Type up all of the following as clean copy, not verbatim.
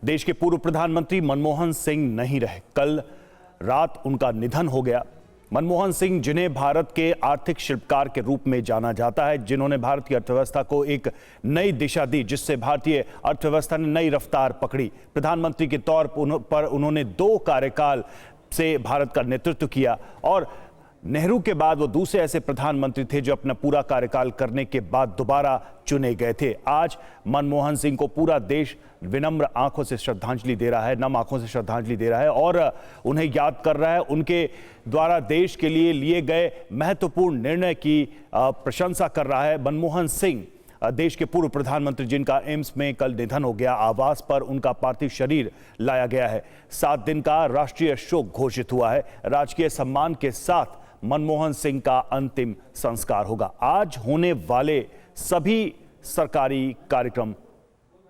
देश के पूर्व प्रधानमंत्री मनमोहन सिंह नहीं रहे। कल रात उनका निधन हो गया। मनमोहन सिंह, जिन्हें भारत के आर्थिक शिल्पकार के रूप में जाना जाता है, जिन्होंने भारत की अर्थव्यवस्था को एक नई दिशा दी, जिससे भारतीय अर्थव्यवस्था ने नई रफ्तार पकड़ी। प्रधानमंत्री के तौर पर उन्होंने 2 कार्यकाल से भारत का नेतृत्व किया और नेहरू के बाद वो दूसरे ऐसे प्रधानमंत्री थे जो अपना पूरा कार्यकाल करने के बाद दोबारा चुने गए थे। आज मनमोहन सिंह को पूरा देश विनम्र आंखों से श्रद्धांजलि दे रहा है, नम आंखों से श्रद्धांजलि दे रहा है और उन्हें याद कर रहा है। उनके द्वारा देश के लिए गए महत्वपूर्ण निर्णय की प्रशंसा कर रहा है। मनमोहन सिंह, देश के पूर्व प्रधानमंत्री, जिनका एम्स में कल निधन हो गया, आवास पर उनका पार्थिव शरीर लाया गया है। 7 दिन का राष्ट्रीय शोक घोषित हुआ है। राजकीय सम्मान के साथ मनमोहन सिंह का अंतिम संस्कार होगा। आज होने वाले सभी सरकारी कार्यक्रम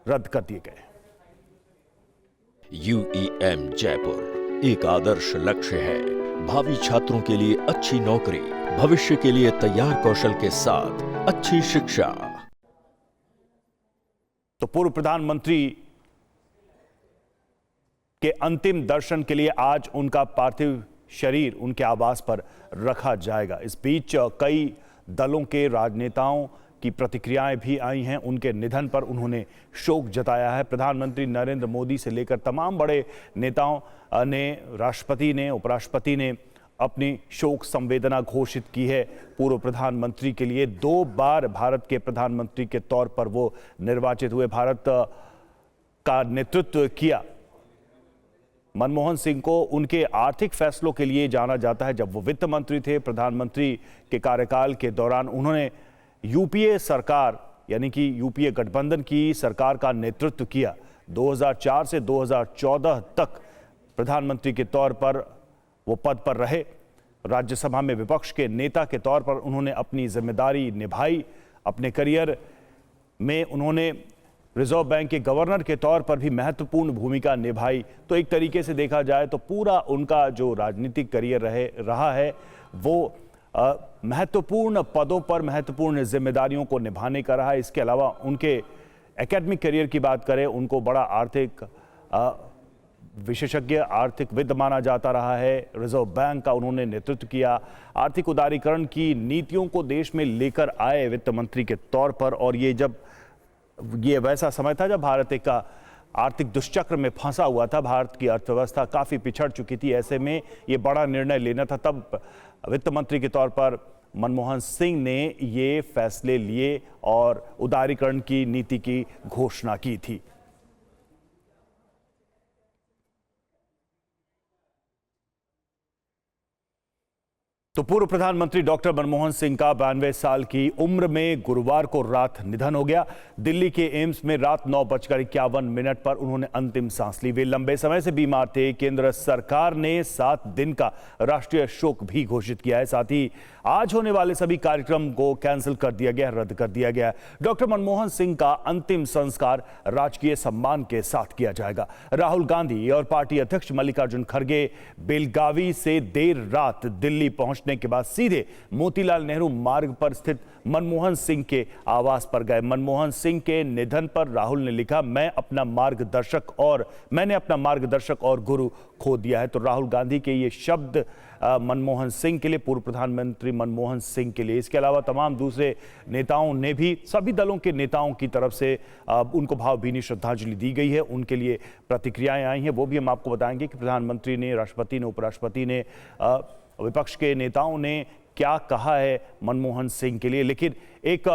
रद्द कर दिए गए। UEM जयपुर एक आदर्श लक्ष्य है। भावी छात्रों के लिए अच्छी नौकरी, भविष्य के लिए तैयार कौशल के साथ अच्छी शिक्षा। तो पूर्व प्रधानमंत्री के अंतिम दर्शन के लिए आज उनका पार्थिव शरीर उनके आवास पर रखा जाएगा। इस बीच कई दलों के राजनेताओं की प्रतिक्रियाएं भी आई हैं। उनके निधन पर उन्होंने शोक जताया है। प्रधानमंत्री नरेंद्र मोदी से लेकर तमाम बड़े नेताओं ने, राष्ट्रपति ने, उपराष्ट्रपति ने अपनी शोक संवेदना घोषित की है। पूर्व प्रधानमंत्री के लिए 2 बार भारत के प्रधानमंत्री के तौर पर वो निर्वाचित हुए, भारत का नेतृत्व किया। मनमोहन सिंह को उनके आर्थिक फैसलों के लिए जाना जाता है। जब वो वित्त मंत्री थे, प्रधानमंत्री के कार्यकाल के दौरान उन्होंने यूपीए सरकार, यानी कि यूपीए गठबंधन की सरकार का नेतृत्व किया। 2004 से 2014 तक प्रधानमंत्री के तौर पर वो पद पर रहे। राज्यसभा में विपक्ष के नेता के तौर पर उन्होंने अपनी जिम्मेदारी निभाई। अपने करियर में उन्होंने रिजर्व बैंक के गवर्नर के तौर पर भी महत्वपूर्ण भूमिका निभाई। तो एक तरीके से देखा जाए तो पूरा उनका जो राजनीतिक करियर रहा है वो महत्वपूर्ण पदों पर महत्वपूर्ण जिम्मेदारियों को निभाने का रहा है। इसके अलावा उनके एकेडमिक करियर की बात करें, उनको बड़ा आर्थिक विशेषज्ञ, आर्थिकविद माना जाता रहा है। रिजर्व बैंक का उन्होंने नेतृत्व किया। आर्थिक उदारीकरण की नीतियों को देश में लेकर आए वित्त मंत्री के तौर पर। और ये वैसा समय था जब भारत एक आर्थिक दुष्चक्र में फंसा हुआ था। भारत की अर्थव्यवस्था काफी पिछड़ चुकी थी। ऐसे में ये बड़ा निर्णय लेना था। तब वित्त मंत्री के तौर पर मनमोहन सिंह ने ये फैसले लिए और उदारीकरण की नीति की घोषणा की थी। तो पूर्व प्रधानमंत्री डॉक्टर मनमोहन सिंह का 92 साल की उम्र में गुरुवार को रात निधन हो गया। दिल्ली के एम्स में रात 9:51 पर उन्होंने अंतिम सांस ली। वे लंबे समय से बीमार थे। केंद्र सरकार ने 7 दिन का राष्ट्रीय शोक भी घोषित किया है। साथ ही आज होने वाले सभी कार्यक्रम को कैंसिल कर दिया गया, रद्द कर दिया गया। डॉक्टर मनमोहन सिंह का अंतिम संस्कार राजकीय सम्मान के साथ किया जाएगा। राहुल गांधी और पार्टी अध्यक्ष मल्लिकार्जुन खड़गे बेलगावी से देर रात दिल्ली पहुंचने के बाद सीधे मोतीलाल नेहरू मार्ग पर स्थित मनमोहन सिंह के आवास पर गए। मनमोहन सिंह के निधन पर राहुल ने लिखा, मैंने अपना मार्गदर्शक और गुरु खो दिया है। तो राहुल गांधी के ये शब्द मनमोहन सिंह के लिए, पूर्व प्रधानमंत्री मनमोहन सिंह के लिए। इसके अलावा तमाम दूसरे नेताओं ने भी, सभी दलों के नेताओं की तरफ से उनको भावभीनी श्रद्धांजलि दी गई है। उनके लिए प्रतिक्रियाएं आई हैं, वो भी हम आपको बताएंगे कि प्रधानमंत्री ने, राष्ट्रपति ने, उपराष्ट्रपति ने, विपक्ष के नेताओं ने क्या कहा है मनमोहन सिंह के लिए। लेकिन एक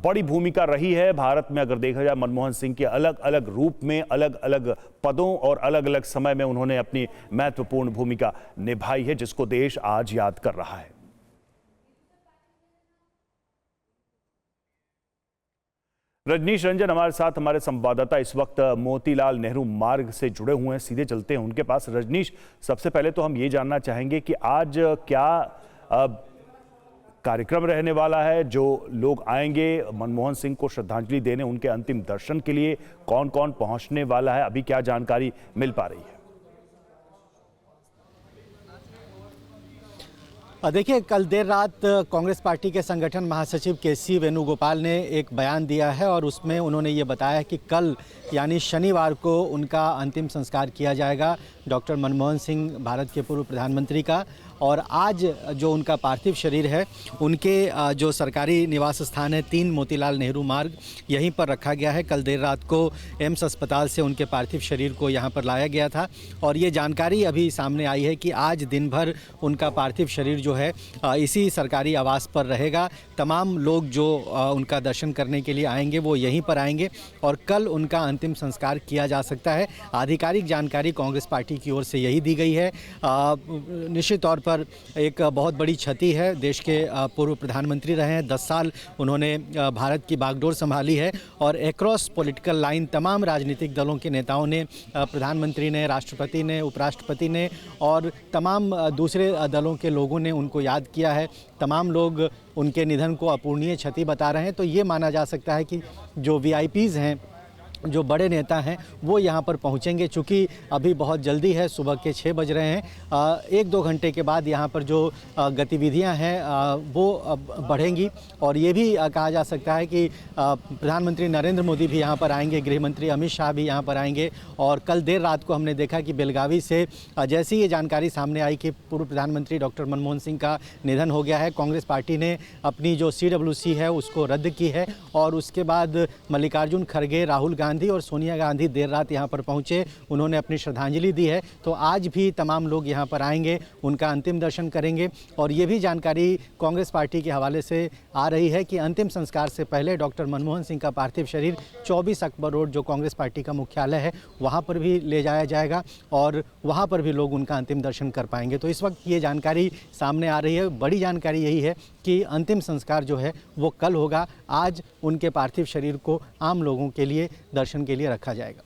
बड़ी भूमिका रही है भारत में, अगर देखा जाए, मनमोहन सिंह के अलग अलग रूप में, अलग अलग पदों और अलग अलग समय में उन्होंने अपनी महत्वपूर्ण भूमिका निभाई है, जिसको देश आज याद कर रहा है। रजनीश रंजन हमारे साथ, हमारे संवाददाता इस वक्त मोतीलाल नेहरू मार्ग से जुड़े हुए हैं। सीधे चलते हैं उनके पास। रजनीश, सबसे पहले तो हम ये जानना चाहेंगे कि आज क्या कार्यक्रम रहने वाला है, जो लोग आएंगे मनमोहन सिंह को श्रद्धांजलि देने, उनके अंतिम दर्शन के लिए कौन कौन पहुंचने वाला है, अभी क्या जानकारी मिल पा रही है? देखिए, कल देर रात कांग्रेस पार्टी के संगठन महासचिव के.सी. वेणुगोपाल ने एक बयान दिया है और उसमें उन्होंने ये बताया कि कल यानी शनिवार को उनका अंतिम संस्कार किया जाएगा डॉक्टर मनमोहन सिंह, भारत के पूर्व प्रधानमंत्री का। और आज जो उनका पार्थिव शरीर है उनके जो सरकारी निवास स्थान है 3 मोतीलाल नेहरू मार्ग, यहीं पर रखा गया है। कल देर रात को एम्स अस्पताल से उनके पार्थिव शरीर को यहाँ पर लाया गया था और ये जानकारी अभी सामने आई है कि आज दिन भर उनका पार्थिव शरीर जो है इसी सरकारी आवास पर रहेगा। तमाम लोग जो उनका दर्शन करने के लिए आएंगे वो यहीं पर आएंगे और कल उनका अंतिम संस्कार किया जा सकता है। आधिकारिक जानकारी कांग्रेस पार्टी की ओर से यही दी गई है। निश्चित तौर पर एक बहुत बड़ी क्षति है। देश के पूर्व प्रधानमंत्री रहे हैं, 10 साल उन्होंने भारत की बागडोर संभाली है और एक्रॉस पॉलिटिकल लाइन तमाम राजनीतिक दलों के नेताओं ने, प्रधानमंत्री ने, राष्ट्रपति ने, उपराष्ट्रपति ने और तमाम दूसरे दलों के लोगों ने उनको याद किया है। तमाम लोग उनके निधन को अपूरणीय क्षति बता रहे हैं। तो ये माना जा सकता है कि जो वीआईपीज़ हैं, जो बड़े नेता हैं, वो यहाँ पर पहुँचेंगे। चूँकि अभी बहुत जल्दी है, सुबह के 6 बज रहे हैं। 1-2 घंटे के बाद यहाँ पर जो गतिविधियाँ हैं वो बढ़ेंगी और ये भी कहा जा सकता है कि प्रधानमंत्री नरेंद्र मोदी भी यहाँ पर आएंगे, गृह मंत्री अमित शाह भी यहाँ पर आएंगे। और कल देर रात को हमने देखा कि बेलगावी से जैसी ये जानकारी सामने आई कि पूर्व प्रधानमंत्री डॉक्टर मनमोहन सिंह का निधन हो गया है, कांग्रेस पार्टी ने अपनी जो CWC है उसको रद्द की है और उसके बाद मल्लिकार्जुन खड़गे, राहुल गांधी और सोनिया गांधी देर रात यहाँ पर पहुँचे, उन्होंने अपनी श्रद्धांजलि दी है। तो आज भी तमाम लोग यहाँ पर आएंगे, उनका अंतिम दर्शन करेंगे। और ये भी जानकारी कांग्रेस पार्टी के हवाले से आ रही है कि अंतिम संस्कार से पहले डॉक्टर मनमोहन सिंह का पार्थिव शरीर 24 अकबर रोड जो कांग्रेस पार्टी का मुख्यालय है वहाँ पर भी ले जाया जाएगा और वहाँ पर भी लोग उनका अंतिम दर्शन कर पाएंगे। तो इस वक्त ये जानकारी सामने आ रही है। बड़ी जानकारी यही है कि अंतिम संस्कार जो है वो कल होगा। आज उनके पार्थिव शरीर को आम लोगों के लिए दर्शन के लिए रखा जाएगा।